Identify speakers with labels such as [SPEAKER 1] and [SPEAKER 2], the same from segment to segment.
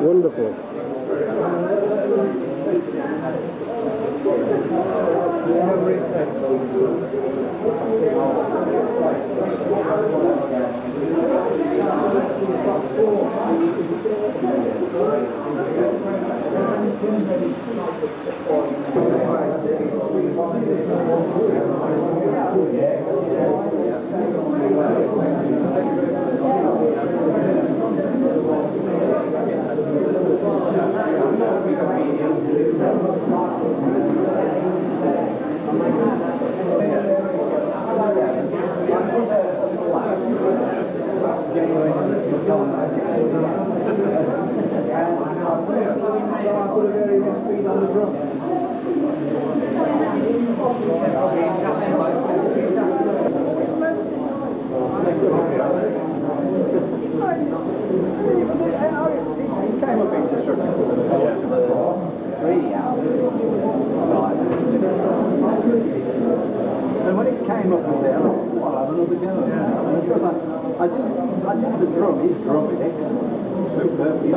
[SPEAKER 1] Wonderful.
[SPEAKER 2] And when it came up with there, I'll have another go. I did the drum, his drum is excellent. Superb.
[SPEAKER 1] You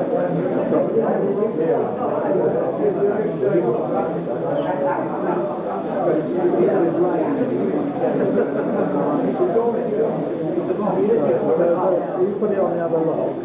[SPEAKER 1] put it on the other log.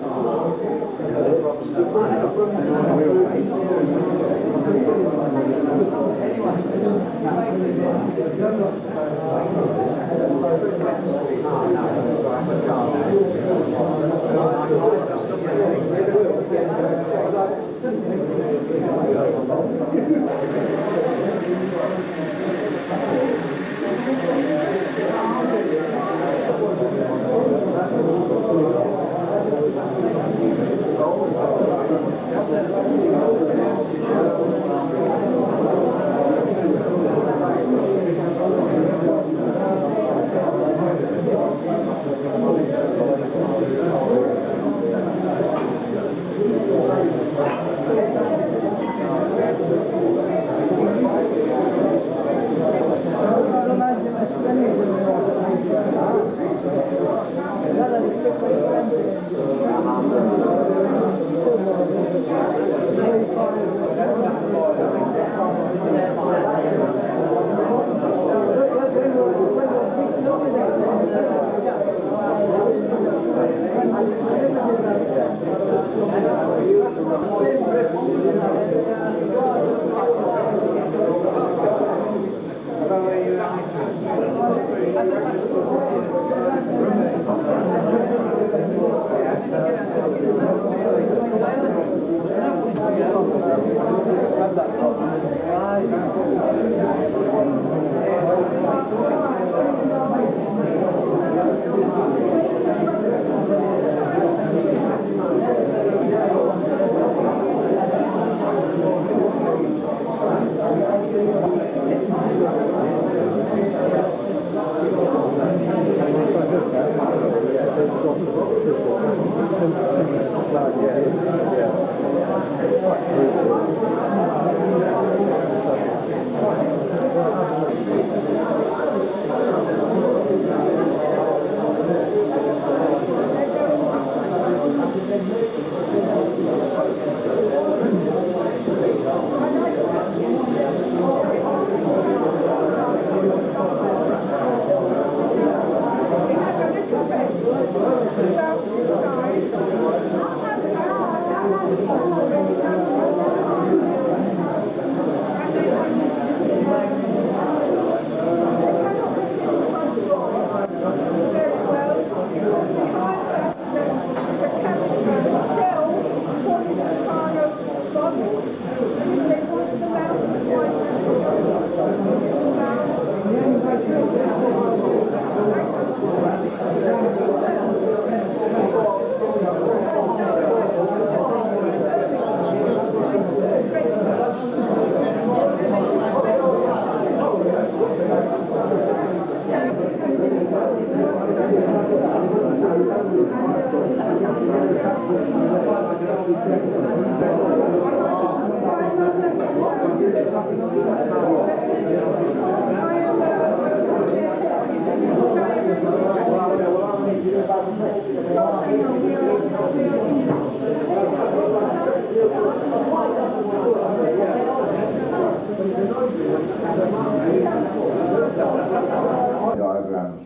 [SPEAKER 3] Diagrams.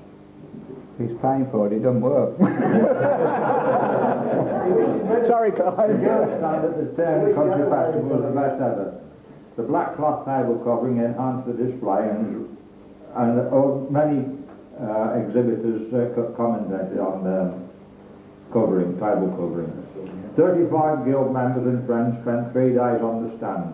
[SPEAKER 3] He's paying for it, it doesn't work.
[SPEAKER 1] Sorry, Clyde.
[SPEAKER 3] Stand at the turn country festival was the best ever. The black cloth table covering enhanced the display and many exhibitors commented on the table covering. 35 guild members and friends spent 3 days on the stand.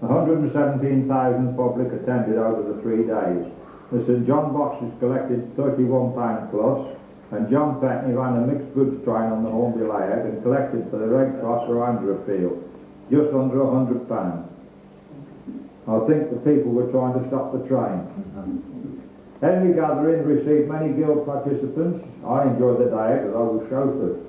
[SPEAKER 3] 117,000 public attended over the 3 days. The St John boxes collected £31 plus, and John Petney ran a mixed goods train on the Hornby layout and collected for the Red Cross Roundra appeal just under £100. I think the people were trying to stop the train. Henley Gathering received many guild participants. I enjoyed the day because I was chauffeured.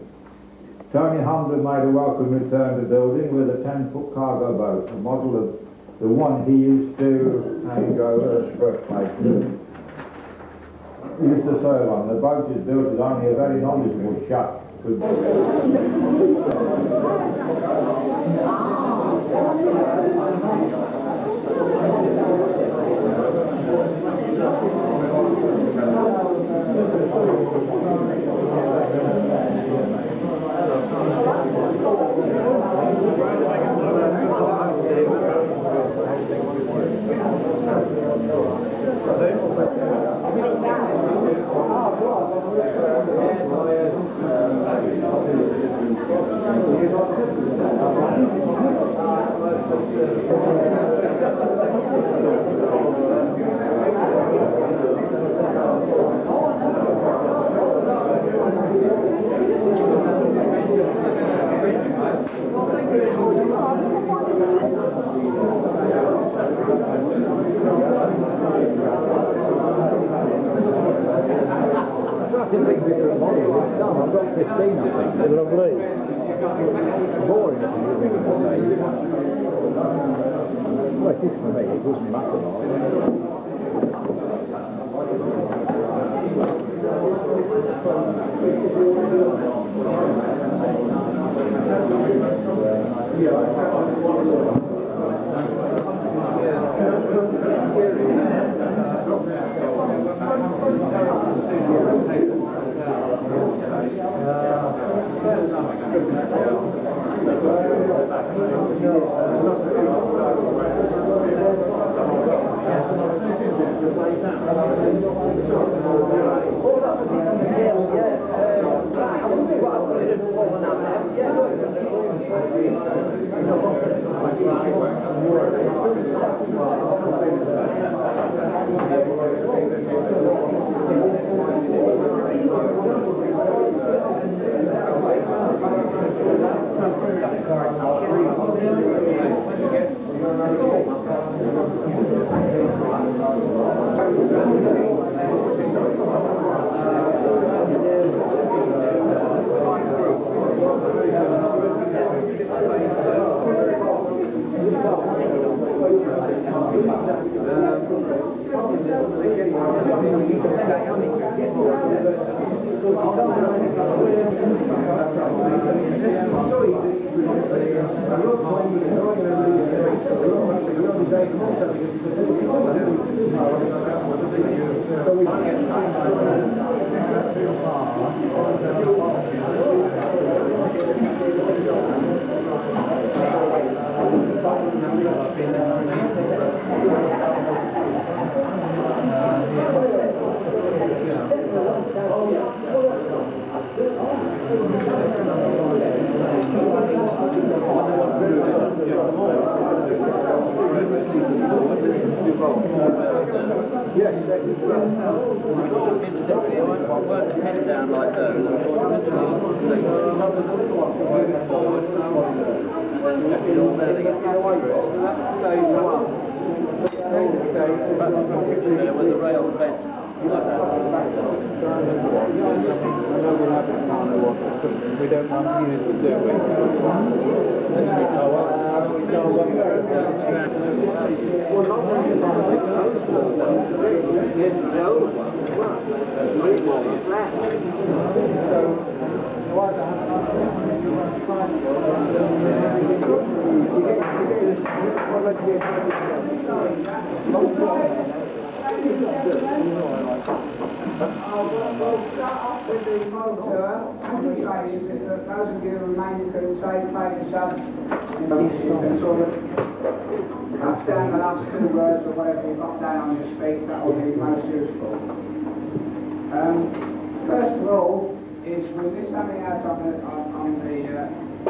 [SPEAKER 3] Tony Hamden made a welcome return to building with a 10-foot cargo boat, a model of the one he used to go as first place. He used to serve on. The boat is built as only a very knowledgeable chap could do.
[SPEAKER 1] Lovely.
[SPEAKER 3] Boring if you think of the same. Well, it is for me, it doesn't matter.
[SPEAKER 2] Yes,
[SPEAKER 4] Work the head down like that. Forward. And then it all there. They get stage one. There was a rail bent like that.
[SPEAKER 1] We don't want to use it, do we?
[SPEAKER 5] Those of you who remain could say, play yourself, and sort of cut down the last 2 words or whatever you've got down on your speech, that will be most useful. First of all, is we miss something out on the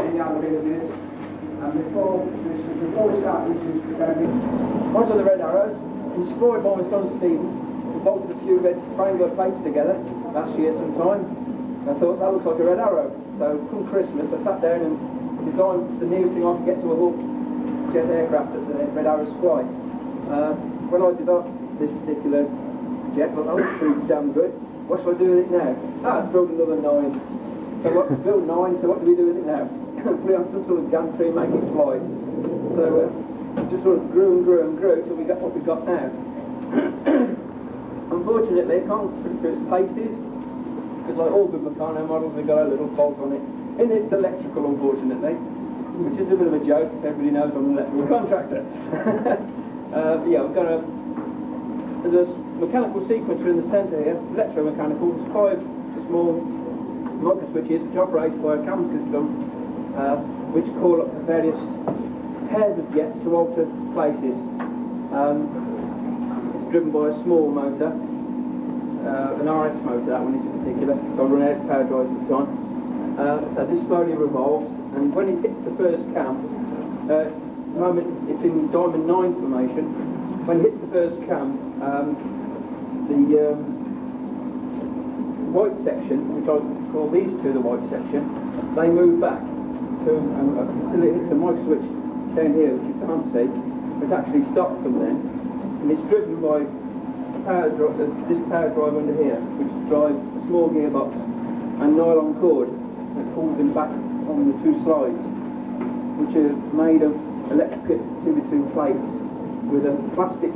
[SPEAKER 5] any other business, and before we start, which is going to be...
[SPEAKER 2] Onto the red arrows, inspired by my son Stephen, we bolted a few red framework plates together last year sometime. I thought that looks like a red arrow. So come Christmas I sat down and designed the nearest thing I could get to a Hawk jet aircraft that the red arrows fly. When I developed this particular jet, I thought that looks pretty damn good. What shall I do with it now? Let's build another 9. So what, build 9, so what do we do with it now? Put it on some sort of gantry and make it fly. So it just sort of grew and grew and grew till we got what we've got now. Unfortunately, it can't produce paces, because like all good Meccano models, we've got a little fault on it. And it's electrical, unfortunately, which is a bit of a joke, if everybody knows I'm an electrical contractor. Yeah, we've got there's a mechanical sequencer in the centre here, electromechanical. There's 5 small micro switches which operate by a cam system, which call up the various pairs of jets to alter places. It's driven by a small motor, an RS motor, that one is in particular, so I run out of power drives at the time. So this slowly revolves, and when it hits the first cam, at the moment it's in diamond 9 formation. When it hits the first cam, the white section, which I call these two the white section, they move back to until it hits a micro switch down here, which you can't see, which actually stops them then, and it's driven by this power drive under here, which drives a small gearbox and nylon cord that pulls them back on the 2 slides, which are made of electric 2x2 plates with a plastic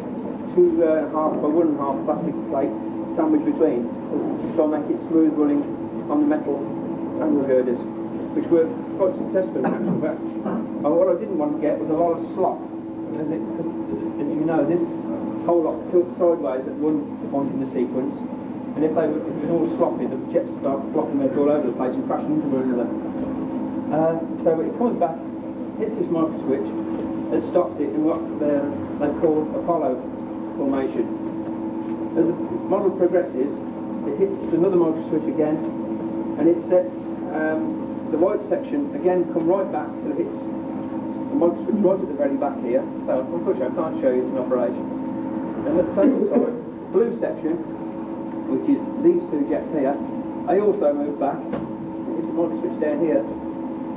[SPEAKER 2] 2.5 by 1.5 plastic plate sandwiched between, to try and make it smooth running on the metal angle girders, which were quite successful in actual fact. What I didn't want to get was a lot of slop, as you know, this whole lot tilts sideways at one point in the sequence, and if it was all sloppy, the jets start flopping all over the place and crashing into one another. So it comes back, hits this micro switch, it stops it in what they call Apollo formation. As the model progresses, it hits another micro switch again, and it sets the white section again come right back till it hits the micro switch right at the very back here. So unfortunately I can't show you it's in operation. And at the same time, blue section, which is these 2 jets here, they also move back. It's a micro switch down here,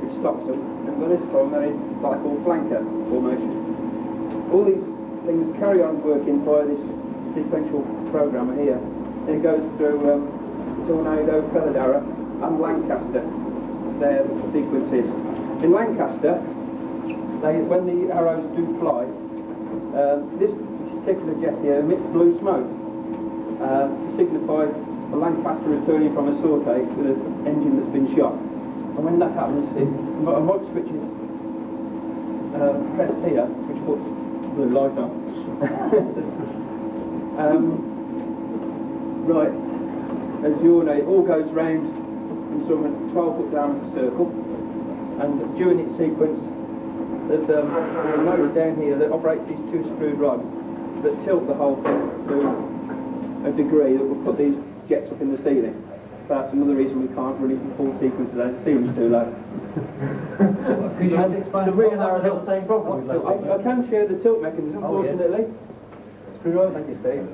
[SPEAKER 2] which stops them, and by this time they're in what I call flanker formation. All these things carry on working via this sequential programmer here, and it goes through Tornado, Feathered Arrow, and Lancaster. Their sequences. In Lancaster, when the arrows do fly, this particular jet here emits blue smoke to signify a Lancaster returning from a sortie with an engine that's been shot. And when that happens, a micro switch is pressed here, which puts blue light on. Right, as you all know, it all goes round in sort of a 12-foot diameter circle, and during its sequence, there's a motor down here that operates these 2 screwed rods that tilt the whole thing to a degree that will put these jets up in the ceiling. that's another reason we can't run it in full sequence today. The ceiling's too low.
[SPEAKER 4] Could you just explain the real narrow the same problem?
[SPEAKER 2] I can share the tilt mechanism, unfortunately.
[SPEAKER 4] Screw over, thank you, Steve.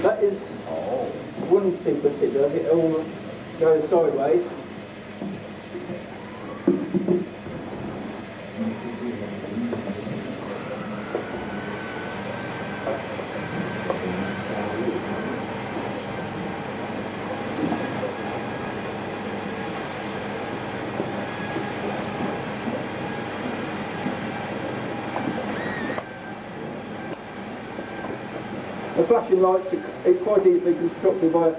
[SPEAKER 2] That is one sequence it does. It all goes sideways. The flashing lights are quite easily constructed by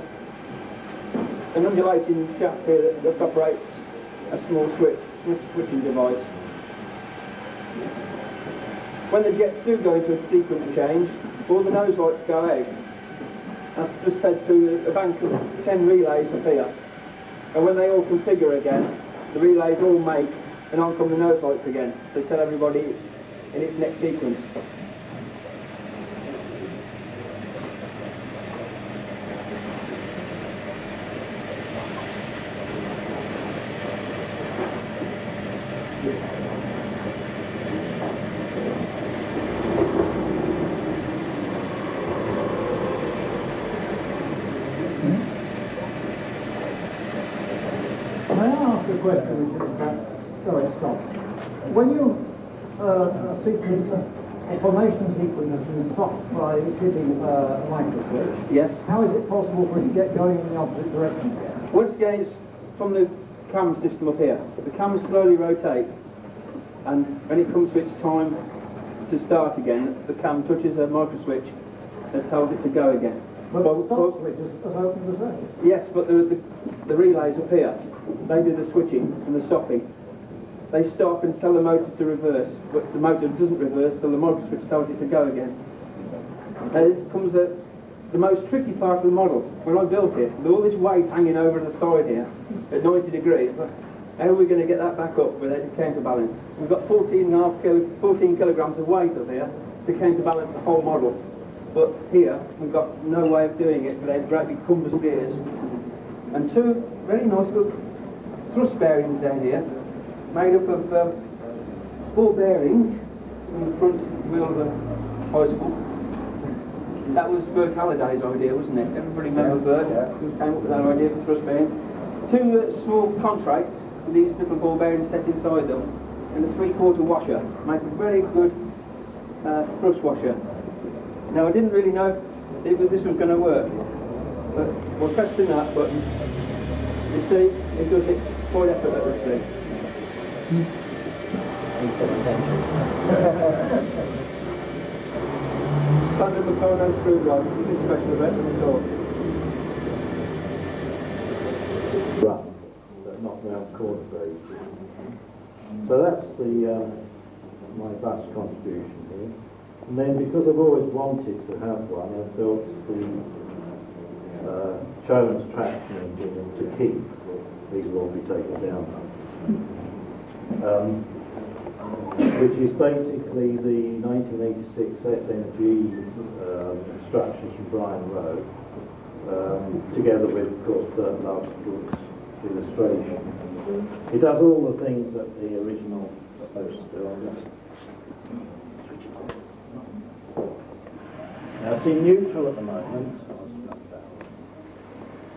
[SPEAKER 2] an undulating shaft here that operates a small switching device. When the jets do go into a sequence change, all the nose lights go out. That's just fed through a bank of 10 relays up here. And when they all configure again, the relays all make and on come the nose lights again. So tell everybody it's in its next sequence.
[SPEAKER 6] May I ask a question which is sorry, stop. When you sequence a formation sequence and stop by hitting a micro switch,
[SPEAKER 2] Yes.
[SPEAKER 6] how is it possible for it to get going in the opposite direction again?
[SPEAKER 2] Once again, it's from the cam system up here. The cam slowly rotates, and when it comes to its time to start again, the cam touches a micro switch that tells it to go again.
[SPEAKER 6] But the stop switch is as open as that.
[SPEAKER 2] Yes, but the relays up here, they do the switching and the stopping. They stop and tell the motor to reverse, but the motor doesn't reverse till the micro switch tells it to go again. Now this comes at the most tricky part of the model. When I built it, with all this weight hanging over the side here at 90 degrees, how are we going to get that back up without a counterbalance? We've got 14 kilograms of weight up here to counterbalance the whole model. But here, we've got no way of doing it without great big compass gears. And two very nice little thrust bearings down here, made up of 4 bearings on the front wheel of the bicycle. That was Bert Halliday's idea, wasn't it? Everybody remember Bert? Who came up with that idea for thrust bearing. 2 small contracts with these little ball bearings set inside them, and a 3/4 washer. Make a very good thrust washer. Now I didn't really know if this was going to work, but we're pressing that button. You see, it does it quite effortlessly. Standard Meccano screwdriver, nothing special about them at all.
[SPEAKER 7] Run, but not round corners very easy. So that's the my bus contribution here. And then because I've always wanted to have one, I've built the Chowan's traction engine to keep. These will all be taken down. Which is basically the 1986 SMG instructions from Brian Rowe, together with, of course, Bert Love's illustration. It does all the things that the original was supposed to do. I'll just switch it on. Now, see, neutral at the moment.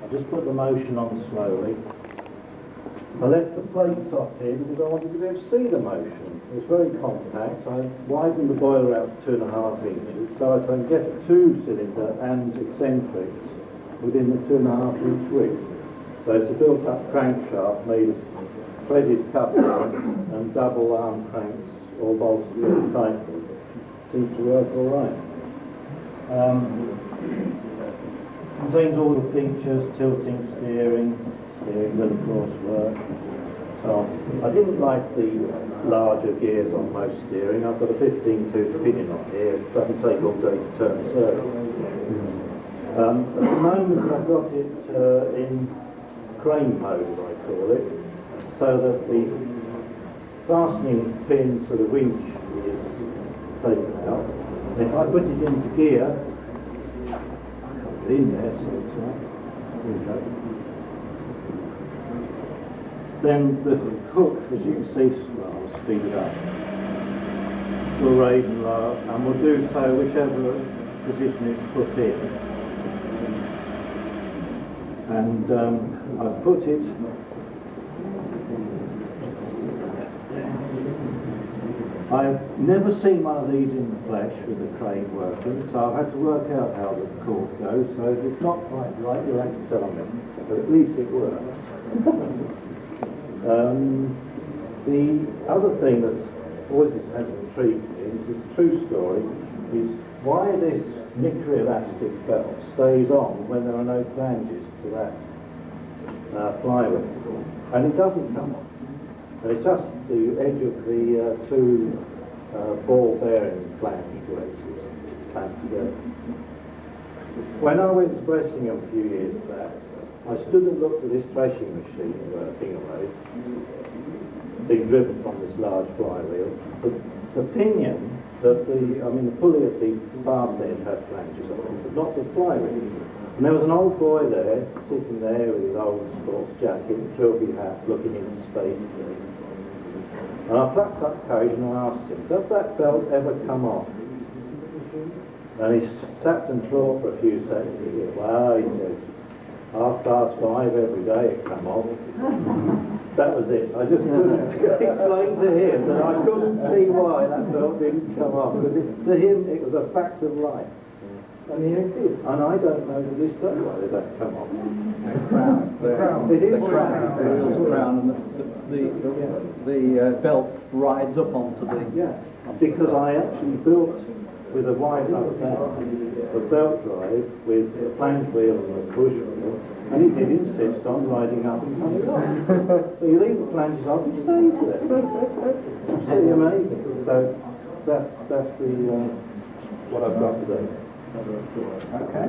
[SPEAKER 7] I'll just put the motion on slowly. I left the plates off here because I wanted to be able to see the motion. It's very compact. I widened the boiler out to 2.5 inches so I can get a 2-cylinder and eccentrics within the 2.5 inch width. So it's a built-up crankshaft made of threaded coupling and double arm cranks all bolted really tightly. Seems to work all right. Contains all the features, tilting steering will of course work. So I didn't like the larger gears on most steering. I've got a 15-tooth pinion on here. It doesn't take all day to turn the circle. At the moment I've got it in crane mode, I call it, so that the fastening pin to the winch is taken out. And if I put it into gear, I can't get in there, so it's here we go. Then the hook, as you can see, well, I'll speed it up, will raise and lower, and will do so whichever position it's put in. And I've put it I've never seen one of these in the flesh with the crane working, so I've had to work out how the cord goes, so if it's not quite right, you'll have to tell me, but at least it works. The other thing that always has intrigued me, and this is a true story, is why this micro elastic belt stays on when there are no flanges to that flywheel, and it doesn't come off. And it's just the edge of the two ball bearing flange braces clamped together. When I went to Bressingham a few years back, I stood and looked at this threshing machine working away, being driven from this large flywheel. The pinion, the pulley at the farm end had flanges on it, but not the flywheel. And there was an old boy there, sitting there with his old sports jacket, trilby hat, looking into space. And I plucked up courage and I asked him, does that belt ever come off? And he sat and thought for a few seconds. He said, well, he said, 5:30 every day it come off. That was it. I just couldn't explain to him that I couldn't see why that belt didn't come off. Because to him it was a fact of life. And he did. And I don't know to this day why they don't come off.
[SPEAKER 4] The crown.
[SPEAKER 7] It is
[SPEAKER 4] the crown. The wheels are crown, and the belt rides up onto the...
[SPEAKER 7] Yeah, because I actually built with a wide up belt, a belt drive with a flange wheel and a push wheel, and he did insist on riding up and coming off. So you leave the flanges off, it stays there. Absolutely amazing. So that's the what I've got today.
[SPEAKER 4] Okay.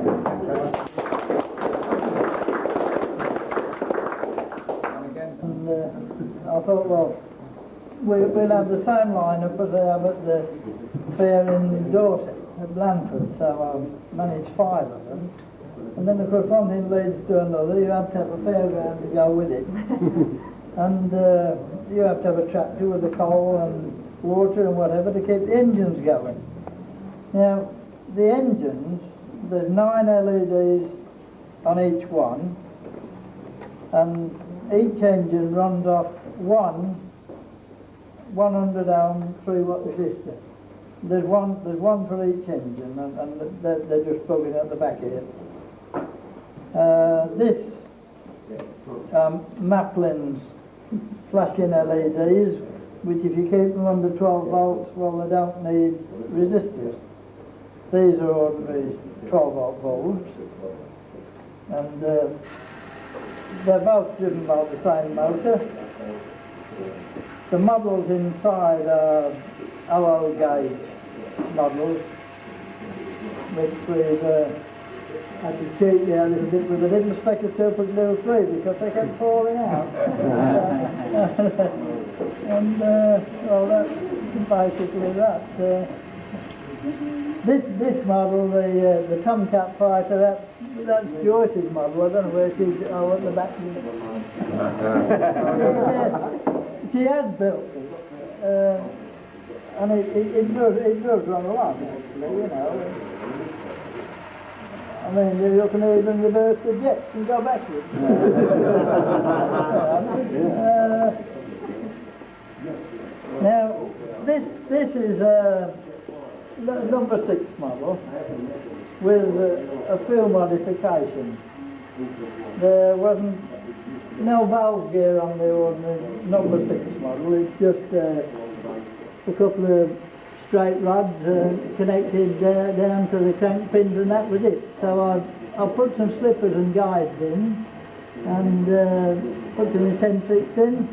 [SPEAKER 6] And I thought, well, we'll have the same lineup as they have at the fair in Dorset, at Blandford, so I managed 5 of them. And then, of course, one thing leads to another. You have to have a fairground to go with it. And you have to have a tractor with the coal and water and whatever to keep the engines going. Now, the engines, there's 9 LEDs on each one, and each engine runs off one 100 ohm 3-watt resistor. There's one for each engine, and they're just plugging at the back here. This Maplin's flashing LEDs, which if you keep them under 12 volts, well, they don't need resistors. These are ordinary 12-volt bulbs, and they're both driven by the same motor. The models inside are OO gauge models, which we've had to cheat a little bit with a little speck of 2.03 because they kept falling out. And well, that's basically that. This model, the Tomcat fighter, that's Joyce's model. I don't know where she's at the back. She has built it, and it does run along, actually, you know. I mean, you can even reverse the jets and go backwards. Now, this is a number 6 model with a few modifications. There wasn't no valve gear on the ordinary number 6 model. It's just a couple of straight rods connected down to the crank pins, and that was it. So I put some slippers and guides in, and put some eccentrics in.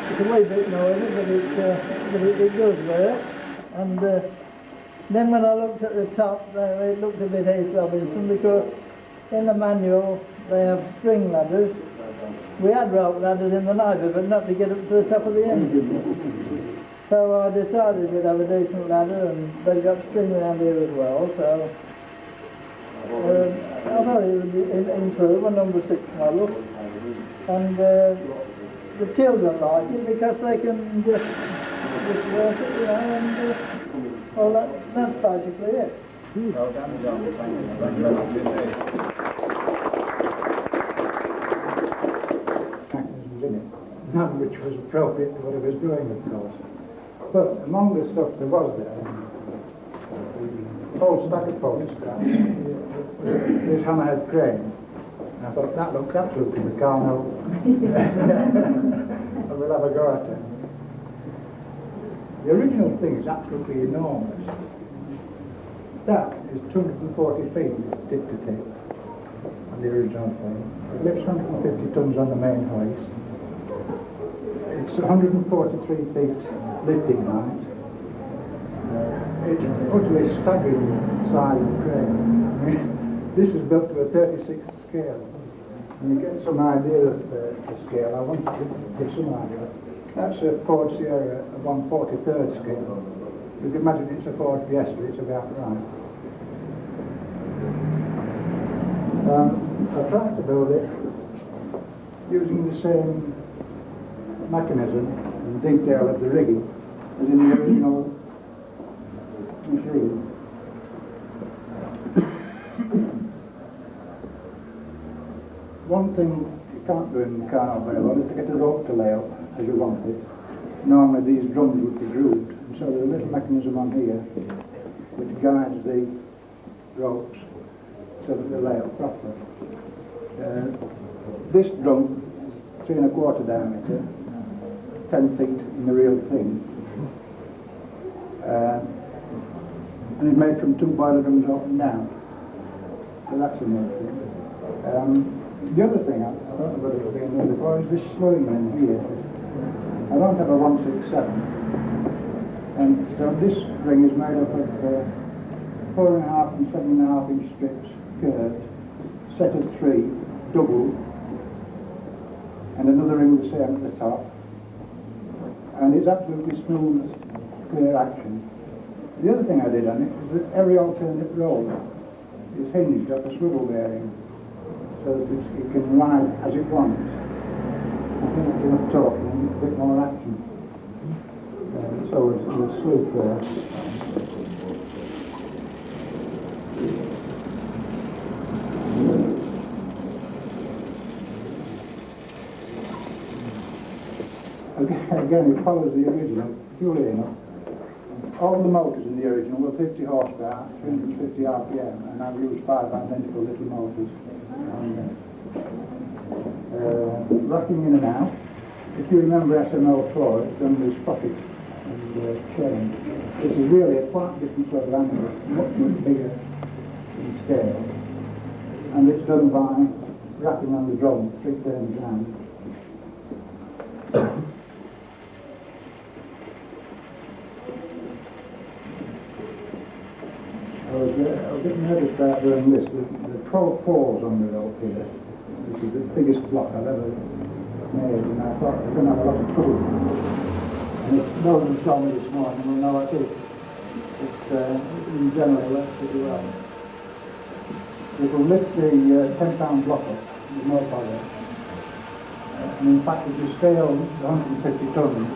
[SPEAKER 6] It's a wee bit noisy, but it does work. And then when I looked at the top, it looked a bit H. Robinson, because in the manual they have string ladders we had rope ladders in the library, but not to get up to the top of the engine. So I decided we'd have a decent ladder, and they got string around here as well, so I thought it would improve a number 6 model. And the children like it because they can just work it, you know, and well, that's basically it.
[SPEAKER 1] Well done, John. Thank you very much indeed.
[SPEAKER 8] Mechanisms in it, none which was appropriate to what I was doing, of course. But among the stuff there was there, whole stack of photographs, this hammerhead crane. And I thought, that looks absolutely Meccano. And we'll have a go at it. The original thing is absolutely enormous. That is 240 feet tip to tip on the original thing. It lifts 150 tons on the main hoist. It's 143 feet lifting height. It's utterly staggering size of crane. I mean, this is built to a 36th scale. And you get some idea of the scale. I want to give some idea. That's a Ford Sierra of 1/43rd scale. You can imagine it's a Ford Fiesta, it's about right. I tried to build it using the same mechanism and detail of the rigging as in the original machine. One thing you can't do in Meccano very well is to get a rope to lay up as you want it. Normally these drums would be grooved, and so there's a little mechanism on here which guides the ropes so that they lay up properly. This drum is 3 1/4 diameter, 10 feet in the real thing, and it's made from 2 boiler drums up and down. So that's another thing. The other thing, I don't know whether it's been there before, is this slowing in here. I don't have a 167, and so this ring is made up of 4.5 and 7.5 inch strips curved, set of 3, double, and another ring the same at the top, and it's absolutely smooth, clear action. The other thing I did on it is that every alternate roll is hinged off a swivel bearing, so that it can ride as it wants. I think it's enough torque and a bit more action. So it's a sloop there. Again, it follows the original, purely enough. All the motors in the original were 50 horsepower, 350 RPM, and I've used 5 identical little motors. Rocking in and out. If you remember SML4, it's done with sprockets and chain. This is really a quite different sort of animal, much bigger in scale, and it's done by wrapping on the drum 3 turns round. I was a bit nervous about doing this. The 12 falls on the rope here. This is the biggest block I've ever made, and I thought I was going to have a lot of trouble. And it's Roland told me this morning, well, no, I think it's in general works pretty well. It will lift the 10-pound block up with no problem. And in fact, if you scale the 150 tons,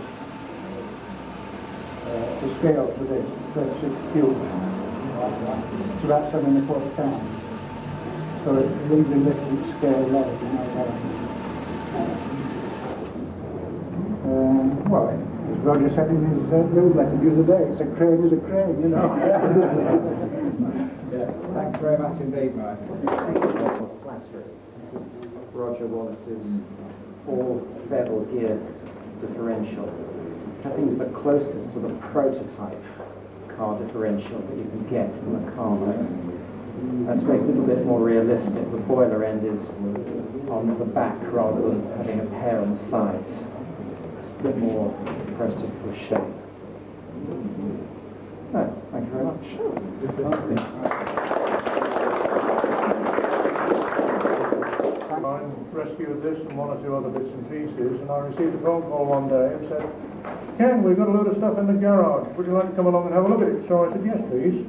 [SPEAKER 8] the scale for this, 36 cubes, it's about 7 1/4 pounds. So it really lifts its scale low, you know. Well, as Roger said in his newsletter the other day, it's a crane is a crane, you know.
[SPEAKER 1] Yeah, thanks very much indeed, Mike.
[SPEAKER 9] Roger Wallace's all-bevel gear differential. I think it's the closest to the prototype car differential that you can get in the car. That's made it a little bit more realistic. The boiler end is on the back rather than having a pair on the sides. It's a bit more impressive for shape. No, thank you very much.
[SPEAKER 3] Fine.
[SPEAKER 10] rescued this and one or two other bits and pieces, and I received a phone call one day and said, Ken, we've got a load of stuff in the garage. Would you like to come along and have a look at it? So I said, yes, please.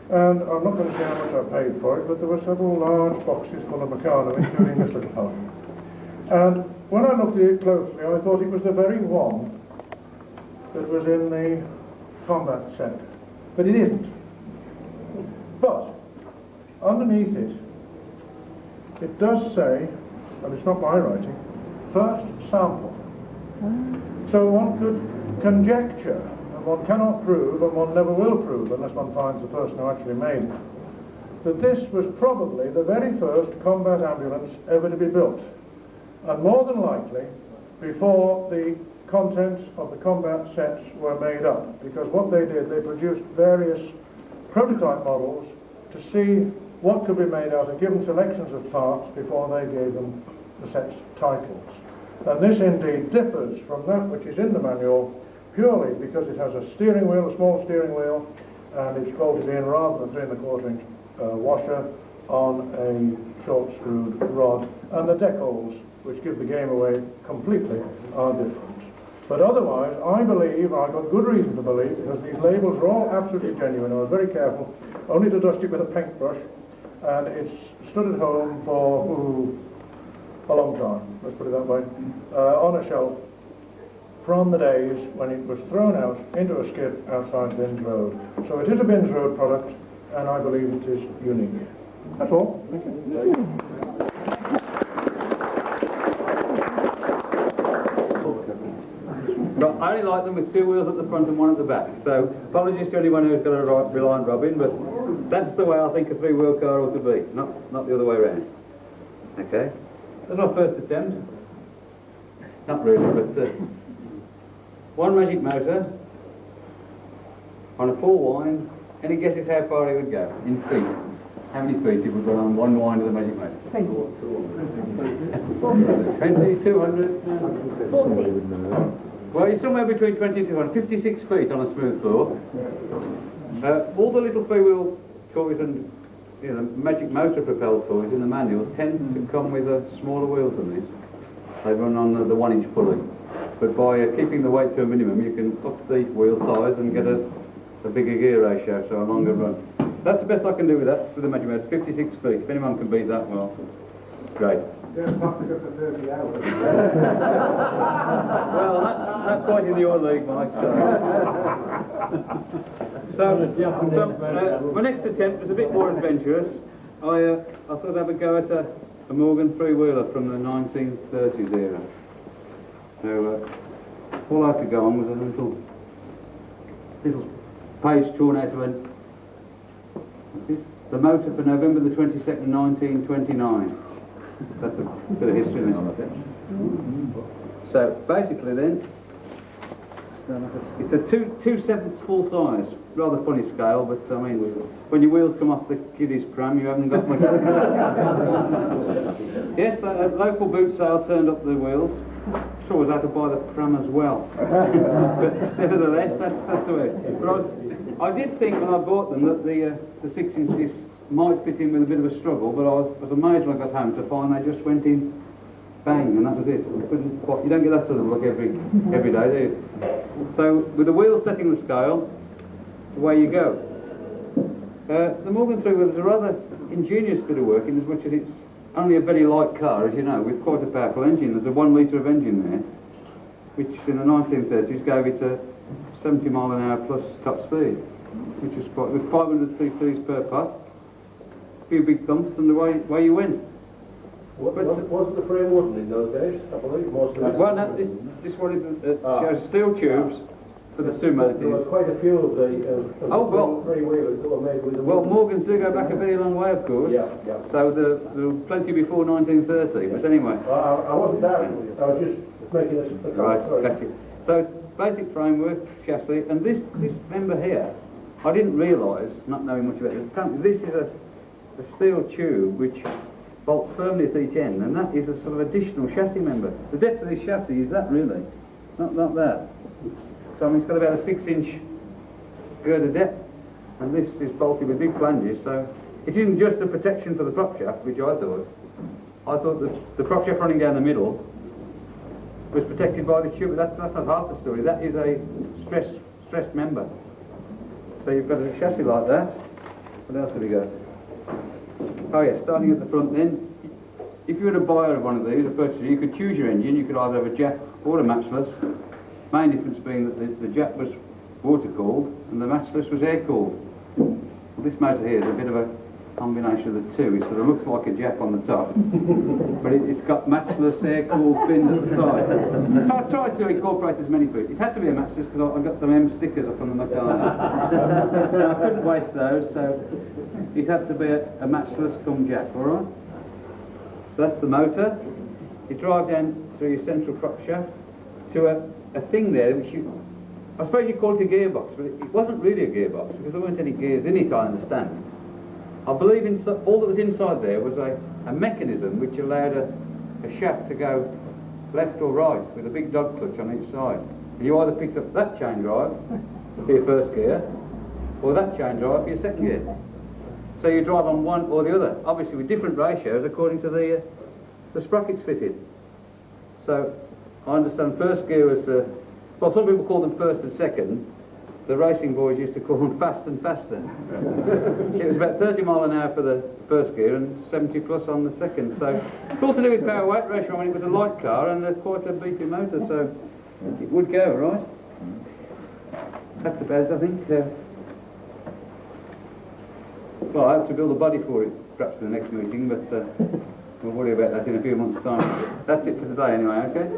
[SPEAKER 10] And I'm not going to say how much I paid for it, but there were several large boxes full of Meccano, including this little one. And when I looked at it closely, I thought it was the very one that was in the combat set. But it isn't. But underneath it, it does say, and it's not my writing, first sample. So one could conjecture, and one cannot prove, and one never will prove unless one finds the person who actually made it, that this was probably the very first combat ambulance ever to be built. And more than likely, before the contents of the combat sets were made up, because what they did, they produced various prototype models to see what could be made out of given selections of parts before they gave them the set's titles. And this indeed differs from that which is in the manual purely because it has a steering wheel, a small steering wheel, and it's bolted in rather than 3 1/4 inch washer on a short screwed rod, and the decals, which give the game away completely, are different. But otherwise, I believe, I've got good reason to believe, because these labels are all absolutely genuine. I was very careful only to dust it with a paintbrush, and it's stood at home for a long time, let's put it that way, on a shelf from the days when it was thrown out into a skip outside Binns Road. So it is a Binns Road product, and I believe it is unique. That's all. Thank you.
[SPEAKER 2] But I only like them with 2 wheels at the front and 1 at the back. So apologies to anyone who's going to rely on Robin, but that's the way I think a 3-wheel car ought to be, not the other way around. Okay? That's my first attempt. Not really, but one magic motor on a full wind. Any guesses how far he would go in feet? How many feet he would go on one wind of the magic motor? 20, 200. 40. Well, you're somewhere between 20 and 200, 56 feet on a smooth floor. All the little 3-wheel toys and the magic motor propelled toys in the manual tend to come with smaller wheels than this. They run on the 1-inch pulley. But by keeping the weight to a minimum, you can up the wheel size and get a bigger gear ratio, so a longer run. That's the best I can do with that, with the magic motor, 56 feet. If anyone can beat that, well, great.
[SPEAKER 8] Just have to go for 30 hours.
[SPEAKER 2] Well, that's quite in your league, Mike. So my next attempt was a bit more adventurous. I thought I would go at a Morgan 3-wheeler from the 1930s era. So all I had to go on was a little page torn out of the motor for November the 22nd, 1929. That's a bit of history then. So basically then, it's a 2/7 full size, rather funny scale, but I mean, when your wheels come off the kiddies pram, you haven't got much. Yes, a local boot sale turned up the wheels. Sure was had to buy the pram as well. But nevertheless, that's the way. But I did think when I bought them that the 6-inch discs might fit in with a bit of a struggle, but I was amazed when I got home to find they just went in bang, and that was it. You don't get that sort of look every day, do you? So with the wheels setting the scale, away you go. The Morgan 3-wheel is a rather ingenious bit of work in as much as it's only a very light car, as you know, with quite a powerful engine. There's a 1 litre of engine there, which in the 1930s gave it a 70 mile an hour plus top speed, which was quite, with 500 cc's per pot. A few big thumps and away you went.
[SPEAKER 7] Wasn't the frame wooden in those days, I believe? Most of
[SPEAKER 2] Well, no, this one is shows steel tubes for the 2 motors.
[SPEAKER 7] There were quite a few of the 3-wheelers that were made with the
[SPEAKER 2] Well, Morgans do go back a very long way, of course.
[SPEAKER 7] Yeah.
[SPEAKER 2] So there were plenty before 1930, but anyway.
[SPEAKER 7] I wasn't there, I was just making a
[SPEAKER 2] Right, gotcha. So basic framework, chassis, and this member here, I didn't realise, not knowing much about it, apparently this is a steel tube which bolts firmly at each end, and that is a sort of additional chassis member. The depth of this chassis is that really, not that. So I mean, it's got about a 6-inch girder depth, and this is bolted with big flanges, so it isn't just a protection for the prop shaft, which I thought,
[SPEAKER 11] I thought that the prop shaft running down the middle was protected by the tube. That's not half the story. That is a stressed member. So you've got a chassis like that. What else have we got? Oh yeah, starting at the front then. If you were a buyer of one of these, a purchaser, you could choose your engine. You could either have a Jap or a matchless. Main difference being that the Jap was water-cooled and the matchless was air-cooled. Well, this motor here is a bit of a combination of the two. It sort of looks like a Jap on the top, but it's got matchless air-cooled fins at the side. So I tried to incorporate as many bits. It had to be a matchless because I got some M stickers up on the Meccano. I couldn't waste those, so it had to be a matchless come Jap, all right? So that's the motor. You drive down through your central prop shaft to a thing there which I suppose you call it a gearbox, but it wasn't really a gearbox because there weren't any gears in it, I understand. I believe all that was inside there was a mechanism which allowed a shaft to go left or right with a big dog clutch on each side. And you either picked up that chain drive for your first gear or that chain drive for your second gear. So you drive on one or the other, obviously with different ratios according to the sprockets fitted. So I understand first gear was, well, some people call them first and second. The racing boys used to call them fast and faster. It was about 30 mile an hour for the first gear and 70 plus on the second. So it's all to do with power weight ratio. I mean, it was a light car and quite a beefy motor, so it would go, right? That's about it, I think. Well, I hope to build a body for it, perhaps in the next meeting, but we'll worry about that in a few months' time. That's it for today anyway, okay?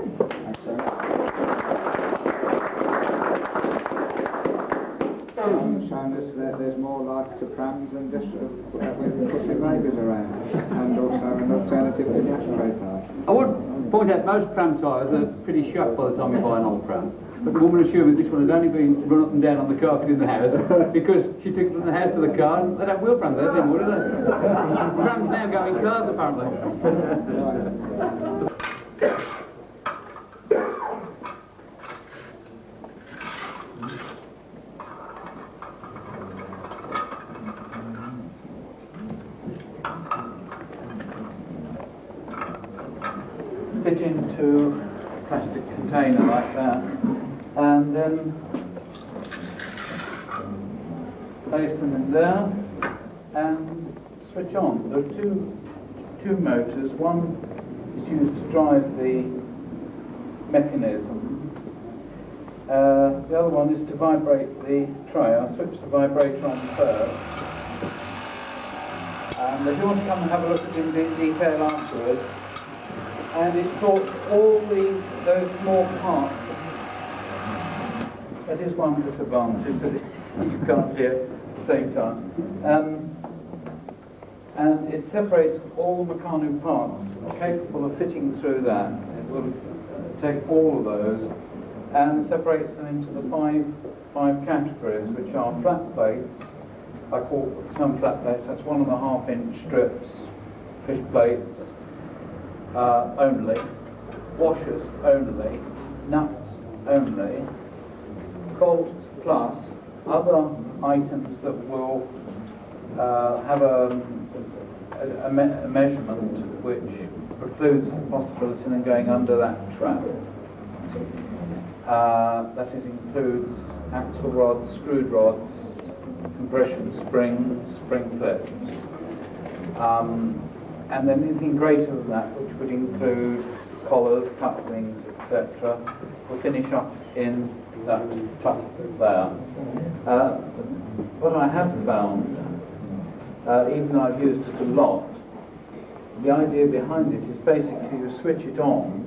[SPEAKER 1] There's more like to prams and just with pushing neighbours around, and also an alternative to the ashtray tyre.
[SPEAKER 11] I would point out most pram tyres are pretty sharp by the time you buy an old pram. But the woman assured me this one had only been run up and down on the carpet in the house because she took it from the house to the car and they don't wheel prams there anymore, do they? Prams now go in cars apparently. Fit into a plastic container like that and then place them in there and switch on. There are two motors. One is used to drive the mechanism. The other one is to vibrate the tray. I'll switch the vibrator on first. And if you want to come and have a look at it in detail afterwards, and it sorts all those small parts. That is one disadvantage, that you can't hear at the same time. And it separates all the Meccano parts capable of fitting through that. It will take all of those and separates them into the five categories, which are flat plates. I call some flat plates, that's 1.5 inch strips, fish plates, only, washers only, nuts only, bolts plus other items that will have a measurement which precludes the possibility of them going under that trap. That it includes axle rods, screwed rods, compression springs, spring clips. And then anything greater than that, which would include collars, couplings, etc., will finish up in that tuck there. What I have found, even though I've used it a lot, the idea behind it is basically you switch it on,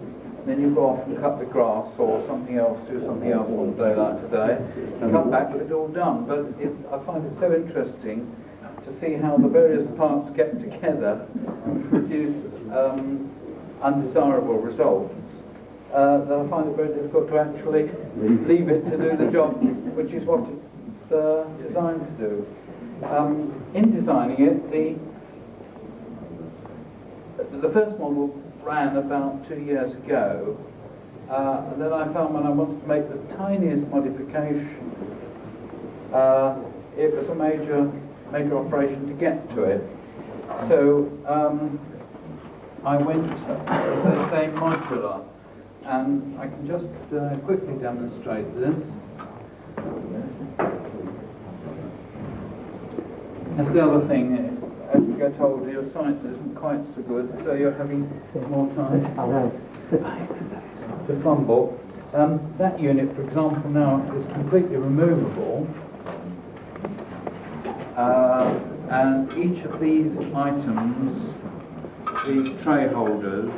[SPEAKER 11] then you go off and cut the grass or something else, do something else on a day like today, and come back with it all done. But I find it so interesting to see how the various parts get together and produce undesirable results, that I find it very difficult to actually leave it to do the job, which is what it's designed to do. In designing it, the first model ran about 2 years ago, and then I found when I wanted to make the tiniest modification, it was a major operation to get to it. So I went, as they say, modular, and I can just quickly demonstrate this. That's the other thing. As you get older, your sight isn't quite so good, so you're having more time to fumble. That unit, for example, now is completely removable, and each of these items, these tray holders,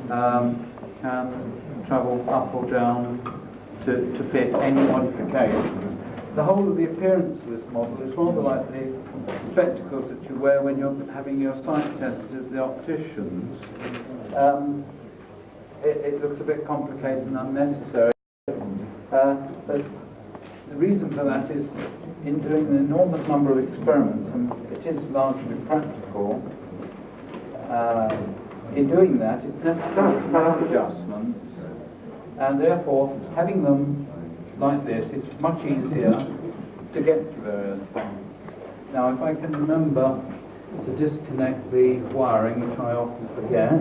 [SPEAKER 11] can travel up or down to fit any modifications. The whole of the appearance of this model is rather like the spectacles that you wear when you're having your sight tested at the opticians. It looks a bit complicated and unnecessary. But the reason for that is in doing an enormous number of experiments, and it is largely practical, in doing that it's necessary to make adjustments, and therefore having them like this, it's much easier to get to various points. Now, if I can remember to disconnect the wiring, which I often forget.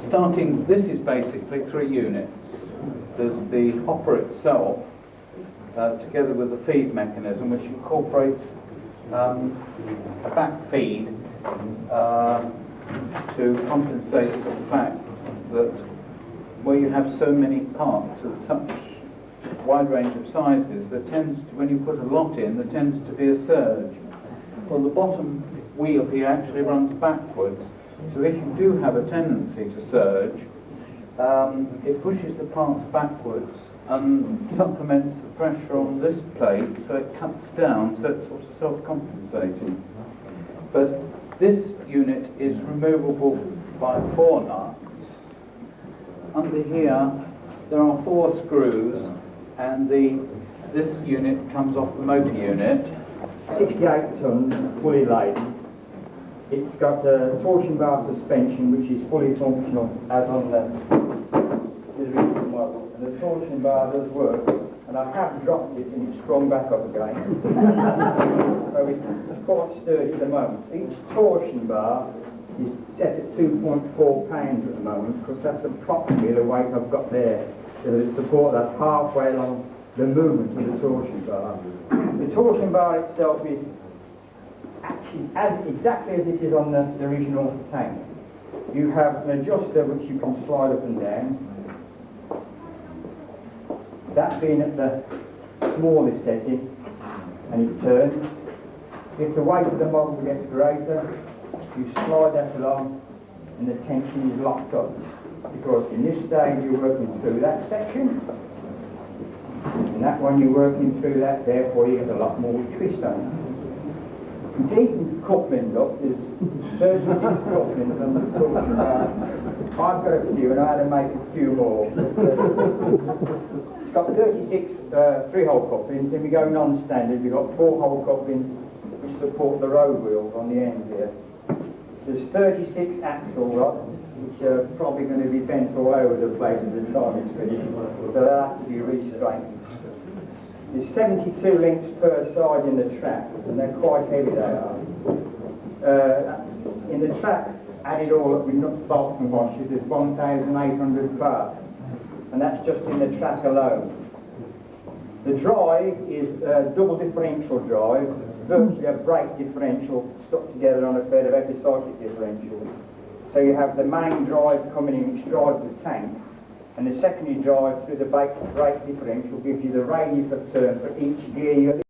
[SPEAKER 11] Starting, this is basically 3 units. There's the hopper itself, together with the feed mechanism, which incorporates a back feed to compensate for the fact that where you have so many parts of such wide range of sizes, there tends to, when you put a lot in, there tends to be a surge. Well, the bottom wheel here actually runs backwards, so if you do have a tendency to surge, it pushes the parts backwards and supplements the pressure on this plate, so it cuts down, so it's sort of self-compensating. But this unit is removable by 4 nuts. Under here there are 4 screws, and this unit comes off the motor unit.
[SPEAKER 2] 68 tons, fully laden. It's got a torsion bar suspension which is fully functional as on the original model, and the torsion bar does work, and I have dropped it and it's sprung back up again. So it's quite sturdy at the moment. Each torsion bar is set at 2.4 pounds at the moment, because that's approximately the weight I've got there. So the support that's halfway along the movement of the torsion bar. The torsion bar itself is actually exactly as it is on the original tank. You have an adjuster which you can slide up and down. That being at the smallest setting, and it turns. If the weight of the model gets greater, you slide that along and the tension is locked up. Because in this stage you're working through that section, and that one you're working through that, therefore you get a lot more twist on it. Decent coupling up, there's 36 couplings on the torsion bar. I've got a few and I had to make a few more. It's got 36 3-hole couplings, then we go non-standard, we've got 4-hole couplings which support the road wheels on the end here. There's 36 axle rods, which are probably going to be bent all over the place at the time it's finished, so they'll have to be restraightened. There's 72 links per side in the track, and they're quite heavy, they are. In the track, added all up with nuts, bolts and washers, there's 1,800 parts, and that's just in the track alone. The drive is a double differential drive, virtually a brake differential stuck together on a pair of epicyclic differentials. So you have the main drive coming in, which drives the tank, and the secondary drive through the brake differential gives you the radius of turn for each gear.